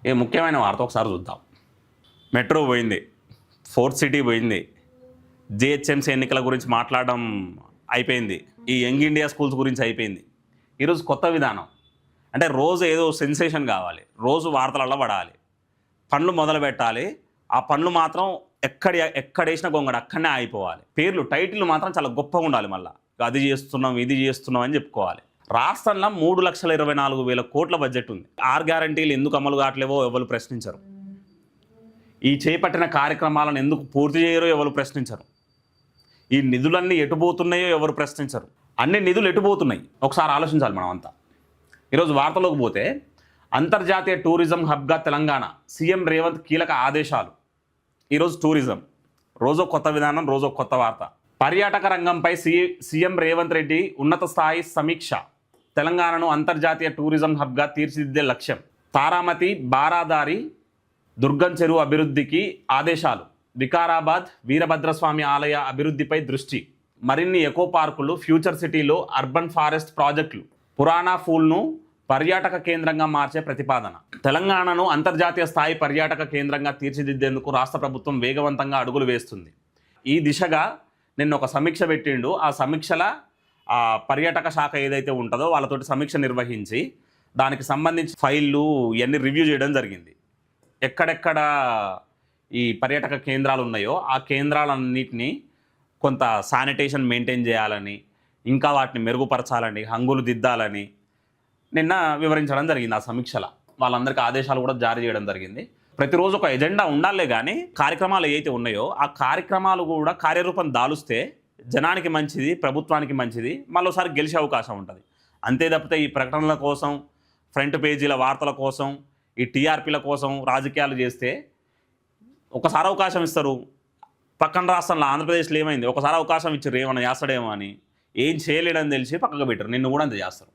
ఏ ముఖ్యమైన వార్త ఒకసారి చూద్దాం. మెట్రో పోయింది, ఫోర్త్ సిటీ పోయింది, జిహెచ్ఎంసీ ఎన్నికల గురించి మాట్లాడడం అయిపోయింది, ఈ యంగ్ ఇండియా స్కూల్స్ గురించి అయిపోయింది. ఈరోజు కొత్త విధానం అంటే రోజు ఏదో సెన్సేషన్ కావాలి, రోజు వార్తలలో పడాలి, పనులు మొదలు పెట్టాలి. ఆ పనులు మాత్రం ఎక్కడేసిన గొంగడు అక్కడనే అయిపోవాలి. పేర్లు టైటిల్ మాత్రం చాలా గొప్పగా ఉండాలి. మళ్ళీ అది చేస్తున్నాం ఇది చేస్తున్నాం అని చెప్పుకోవాలి. రాష్ట్రంలో 3,24,000 కోట్ల బడ్జెట్ ఉంది. 6 గ్యారంటీలు ఎందుకు అమలు కావట్లేవో ఎవరు ప్రశ్నించరు. ఈ చేపట్టిన కార్యక్రమాలను ఎందుకు పూర్తి చేయరో ఎవరు ప్రశ్నించరు. ఈ నిధులన్నీ ఎటుపోతున్నాయో ఎవరు ప్రశ్నించరు. అన్ని నిధులు ఎటుపోతున్నాయి ఒకసారి ఆలోచించాలి మనం అంతా. ఈరోజు వార్తలోకి పోతే, అంతర్జాతీయ టూరిజం హబ్గా తెలంగాణ, సీఎం రేవంత్ కీలక ఆదేశాలు. ఈరోజు టూరిజం రోజో కొత్త విధానం, రోజో కొత్త వార్త. పర్యాటక రంగంపై సీఎం రేవంత్ రెడ్డి ఉన్నత స్థాయి సమీక్ష. తెలంగాణను అంతర్జాతీయ టూరిజం హబ్గా తీర్చిదిద్దే లక్ష్యం. తారామతి, బారాదారి, దుర్గం చెరువు అభివృద్ధికి ఆదేశాలు. వికారాబాద్ వీరభద్రస్వామి ఆలయ అభివృద్ధిపై దృష్టి. మరిన్ని ఎకో పార్కులు, ఫ్యూచర్ సిటీలో అర్బన్ ఫారెస్ట్ ప్రాజెక్టులు. పురాణా ఫూల్ను పర్యాటక కేంద్రంగా మార్చే ప్రతిపాదన. తెలంగాణను అంతర్జాతీయ స్థాయి పర్యాటక కేంద్రంగా తీర్చిదిద్దేందుకు రాష్ట్ర ప్రభుత్వం వేగవంతంగా అడుగులు వేస్తుంది. ఈ దిశగా నిన్న ఒక సమీక్ష పెట్టిండు. ఆ సమీక్షల పర్యాటక శాఖ ఏదైతే ఉంటుందో వాళ్ళతోటి సమీక్ష నిర్వహించి దానికి సంబంధించి ఫైళ్ళు ఇవన్నీ రివ్యూ చేయడం జరిగింది. ఎక్కడెక్కడ ఈ పర్యాటక కేంద్రాలు ఉన్నాయో ఆ కేంద్రాలన్నింటినీ కొంత శానిటేషన్ మెయింటైన్ చేయాలని, ఇంకా వాటిని మెరుగుపరచాలని, హంగులు దిద్దాలని నిన్న వివరించడం జరిగింది. ఆ సమీక్షలో వాళ్ళందరికీ ఆదేశాలు కూడా జారీ చేయడం జరిగింది. ప్రతిరోజు ఒక ఎజెండా ఉండాలే కానీ కార్యక్రమాలు ఏవైతే ఉన్నాయో ఆ కార్యక్రమాలు కూడా కార్యరూపం దాలుస్తే జనానికి మంచిది, ప్రభుత్వానికి మంచిది, మరోసారి గెలిచే అవకాశం ఉంటుంది. అంతే తప్పితే ఈ ప్రకటనల కోసం, ఫ్రంట్ పేజీల వార్తల కోసం, ఈ టీఆర్పీల కోసం రాజకీయాలు చేస్తే ఒకసారి అవకాశం ఇస్తారు. పక్కన రాష్ట్రంలో ఆంధ్రప్రదేశ్లో ఏమైంది, ఒకసారి అవకాశం ఇచ్చారు ఏమన్నా చేస్తాడేమో అని, ఏం చేయలేడని తెలిసి పక్కకు పెట్టారు. నిన్ను కూడా అంతే చేస్తారు.